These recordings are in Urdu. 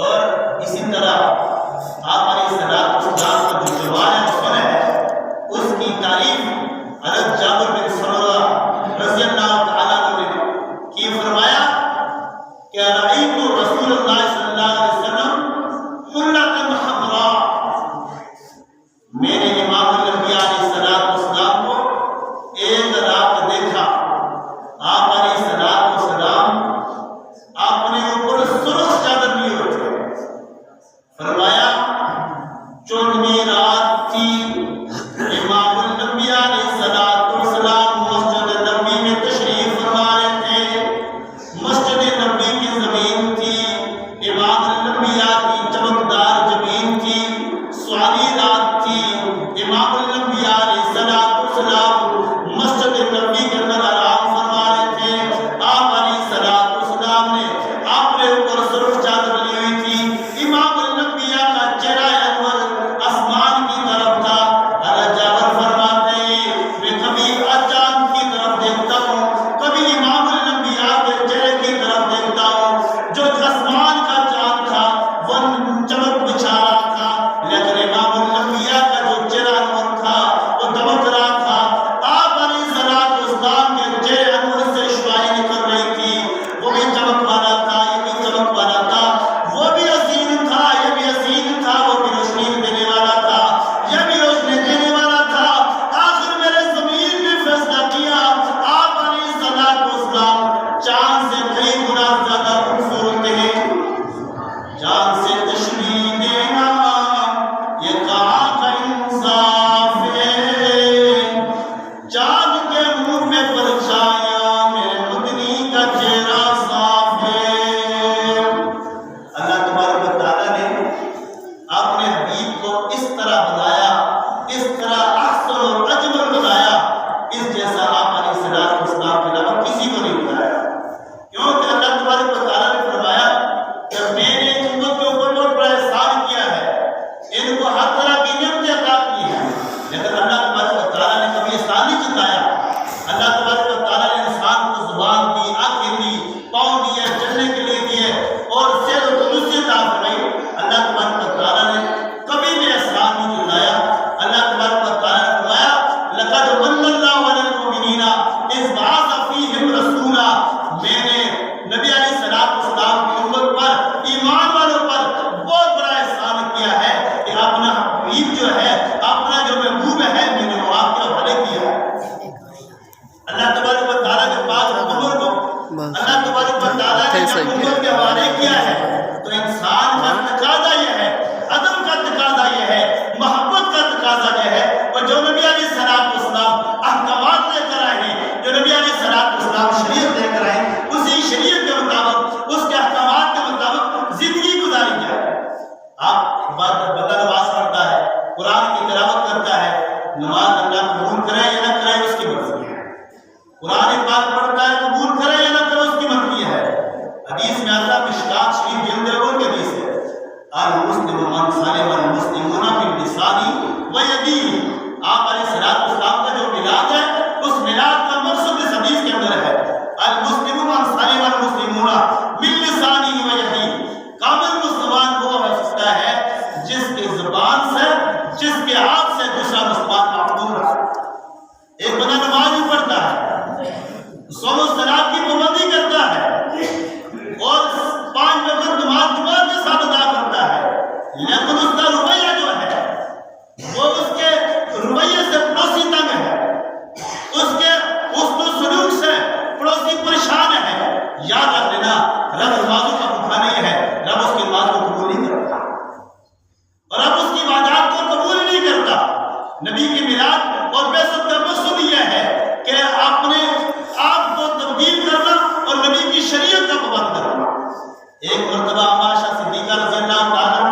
اور اسی طرح آپ علیہ السلام کا جو جوان سن ہے اس کی تعریف حضرت جابر بن سمرہ رضی اللہ تعالیٰ عنہ نے کی، فرمایا کہ رأیت رسول اللہ صلی اللہ علیہ وسلم حلۃ حمراء، میں نے امام الانبیاء علیہ السلام کو ایک رات دیکھا، آپ علیہ السلام اپنے اوپر سرخ چادر لیے ہوئے تھے، فرمایا 14ویں رات تھی، امام الانبیاء علیہ السلام مسجد نبوی میں تشریف فرما رہے تھے، مسجد نبوی کی زمین تھی، امام الانبیاء کی چمکدار زمین تھی، سوانی رات تھی، امام الانبیاء علیہ السلام مسجد نبوی کے اندر آرام فرما رہے تھے، آپ علیہ السلام نے اپنے اوپر سرخ چادر لی ہوئی تھی، امام الانبیاء کا چہرہ انور آسمان کی طرف تھا۔ حضرت جابر فرماتے ہیں میں کبھی چاند کی طرف دیکھتا ہوں، کبھی امام الانبیاء کے چہرے کی طرف دیکھتا ہوں، جو آسمان کا چاند تھا وہ چمک بچھا رہا تھا، لیکن امام الانبیاء کا جو چہرہ انور تھا وہ دمک رہا تھا، آپ علیہ السلام کے چہرے انور سے شعاعیں نکل رہی تھی، وہ بھی چمک والا تھا، یہ بھی چمک والا تھا، وہ بھی حسین تھا، یہ بھی حسین تھا، وہ بھی روشنی دینے والا تھا، یہ بھی روشنی دینے والا تھا۔ آخر میرے ضمیر نے فیصلہ کیا آپ علیہ السلام چاند سے کئی گنا زیادہ خوبصورت ہیں، چاند سے تشبیہ دینا یہ کہاں کا انصاف ہے، چاند کے منہ میں پرچھایا میرے مدنی کا چہرہ صاف ہے۔ اللہ تبارک و تعالیٰ نے اپنے حبیب کو اس طرح بنایا، اس طرح احسن اور اجمل بنایا، اس جیسا آپ علیہ السلام کے علاوہ کسی کو نہیں بنایا، کیونکہ اللہ تبارک و تعالیٰ نے فرمایا کہ میں نے ان کے اوپر بہت بڑا احسان کیا ہے، ان کو ہر طرح کی نعمتیں عطا کی ہیں، لیکن اللہ تبارک و تعالیٰ نے کبھی احسان نہیں جتایا۔ اللہ تبارک و تعالیٰ نے انسان کو زبان دی، آنکھیں دی، پاؤں دیے، چلنے کے لیے دیے اور صحت و تندرستی عطا فرمائی، اللہ تبارک و تعالیٰ نے کبھی بھی احسان نہیں جتایا۔ اللہ تبارک و تعالیٰ نے فرمایا لقد من اللہ علی المؤمنین اذ بعث فیہم رسولا، میں نے نبی علیہ السلام کی امت پر، ایمان والوں پر بہت بڑا احسان کیا ہے کہ اپنا حبیب جو ہے، اپنا جو محبوب ہے، میں نے وہ آپ کے حوالے کیا ہے۔ اللہ تبارک و تعالیٰ کے پاس امور کو اللہ تبارک و تعالیٰ نے جب امت کے حوالے کیا ہے تو انسان کا تقاضا یہ ہے، ادب کا تقاضا یہ ہے، محبت کا تقاضا یہ ہے، اور جو نبی علیہ السلام احکامات لے کر آئے ہیں، جو نبی علیہ السلام شریعت لے کر آئے ہیں، اسی شریعت کے مطابق، اس کے احکامات کے مطابق زندگی گزاری جائے۔ آپ بندہ نماز پڑھتا ہے، قرآن کی تلاوت کرتا ہے، نماز اللہ قبول کرے یا نہ کرے اس کی مرضی ہے، قرآن پاک پڑھتا ہے قبول کرے یا نہ کرے اس کی مرضی ہے۔ حدیث میں آتا ہے، مشکات شریف جلد اول کی حدیث ہے، المسلم من سلم المسلمون من لسانہ و یدہ، آپ علیہ السلام کا جو میلاد ہے اس میلاد کا مقصد اس حدیث کے اندر ہے، المسلم من سلم المسلمون من لسانہ و یدہ، کامل مسلمان وہ ہوتا ہے جس کی زبان سے، جس کے ہاتھ سے دوسرا مسلمان محفوظ ہے۔ ایک بندہ نماز بھی پڑھتا ہے، صوم و صلاۃ کی پابندی کرتا ہے اور 5 وقت نماز جماعت کے ساتھ ادا کرتا ہے، لیکن اس کا رویہ جو ہے وہ اس کے رویے سے پڑوسی تنگ ہے، اس کے حسن و سلوک سے پڑوسی پریشان ہے، یاد رکھ لینا رب نمازوں کا بھوکا نہیں ہے، رب اس کی نماز کو قبول نہیں کرتا اور رب اس کی عبادات کو قبول نہیں کرتا۔ نبی کی میلاد اور بعثت کا مقصد یہ ہے کہ اپنے آپ کو تبدیل کرنا اور نبی کی شریعت کا پابند کرنا۔ ایک مرتبہ عائشہ صدیقہ رضی اللہ تعالیٰ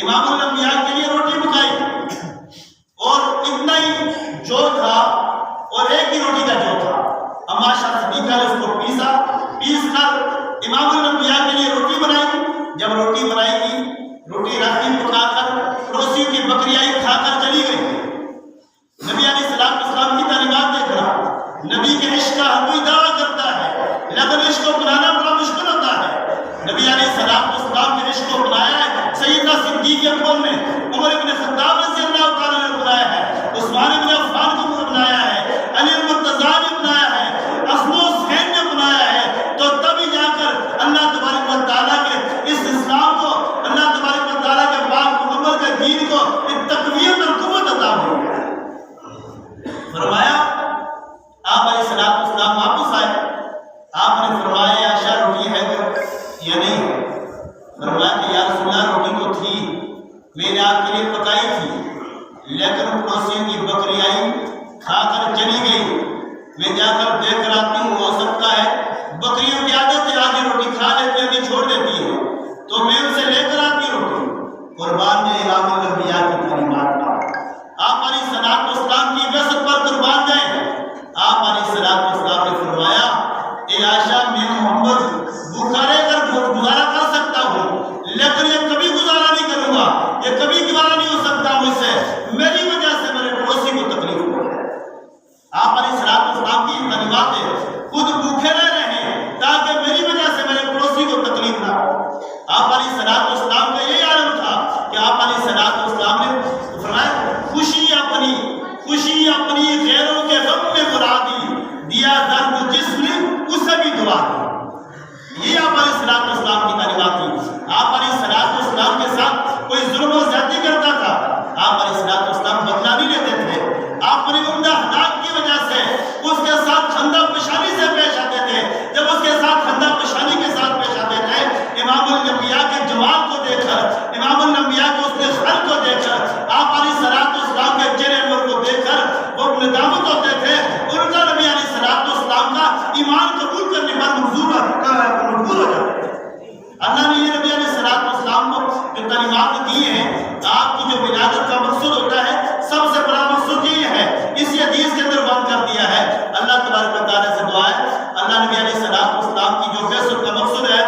امام الانبیاء کے لیے روٹی پکائی اور اتنا ہی جو تھا اور ایک ہی روٹی کا جو تھا، عائشہ صدیقہ نے اس کو پیس کر امام الانبیاء کے لیے روٹی بنائی۔ جب روٹی بنائی گئی، روٹی رکھی پکا کر، پڑوسی کی بکریاں کھا کر چلی گئی۔ نبی علیہ السلام کی تعلیمات دیکھنا، نبی کے عشق کا ہر کوئی دعویٰ کرتا ہے لیکن عشق کو بنانا بڑا مشکل ہوتا ہے۔ نبی علیہ السلام کے عشق صدیق اکبر نے، عمر بن خطاب رضی اللہ تعالیٰ نے بنایا ہے، عثمان بن عفان کو بنایا ہے، علی المرتضیٰ نے بنایا ہے، حسن و حسین نے بنایا ہے، تو تبھی جا کر اللہ تبارک و تعالیٰ کے اس اسلام کو، اللہ تبارک و تعالیٰ کے پاک محمد کے دین کو ایک تقویت اور قوت عطا ہوئی۔ فرمایا آپ علیہ السلام واپس آئے، آپ نے فرمایا یا عائشہ روٹی ہے یا نہیں؟ فرمایا کہ یا رسول اللہ روٹی تو تھی، میں نے آپ کے لیے پکائی تھی، لیکن پڑوسیوں کی بکری آئی کھا کر چلی گئی، میں جا کر دیکھ کر آتی ہوں، ہو سکتا ہے بکریوں کی عادت ہے آدھی روٹی کھا لیتی ہے آدھی چھوڑ دیتی ہے، تو میں ان سے لے کر آتی روٹی۔ قربان نے امام الانبیاء کی تعلیمات پر آپ علیہ السلام کی وصف پر قربان جائیں۔ آپ علیہ السلام نے فرمایا اے عائشہ میں محمد بھوکا رہ کر گزارا کر سکتا ہوں، لیکن یہ کبھی گزارا نہیں کروں گا، یہ کبھی گزارا نہیں ہو سکتا مجھ سے، میری وجہ سے میرے پڑوسی کو تکلیف ہو ہے۔ آپ علیہ السلام کی تعلیمات خود بھوکے نہ رہیں تاکہ میری وجہ سے میرے پڑوسی کو تکلیف نہ ہو۔ آپ علیہ السلام کا یہی عالم تھا کہ آپ علیہ السلام نے فرمایا خوشی اپنی غیروں کے غم میں بلا دی، دیا درد جس نے اسے بھی دعا دی۔ یہ آپ علیہ السلام کی تعلیمات تھی۔ آپ علیہ السلام کے ساتھ کوئی ظلم و زیادتی کرتا تھا، آپ علیہ السلام بدلہ نہیں لیتے تھے، آپ اپنی عمدہ اخلاق کی وجہ سے اس کے ساتھ خندہ پیشانی سے پیش آتے تھے۔ جب اس کے ساتھ خندہ پیشانی کے ساتھ پیش آتے تھے، امام الانبیاء کے جمال کو دیکھ کر، امام الانبیاء کے اس کے خل کو دیکھ کر، آپ علیہ السلام کے چہرے انور کو دیکھ کر وہ ندامت ہوتے تھے، ان کا نبی علیہ السلام کا ایمان قبول کرنے پر مجبور ہو جاتے تھے۔ اللہ نے یہ نبی علیہ السلام کو جو تعلیمات دی ہیں، آپ کی جو ولادت کا مقصد ہوتا ہے، سب سے بڑا مقصد یہ ہے، اسی حدیث کے اندر بیان کر دیا ہے۔ اللہ تبارک و تعالیٰ سے دعا ہے اللہ نبی علیہ السلام کی جو بعثت کا مقصد ہے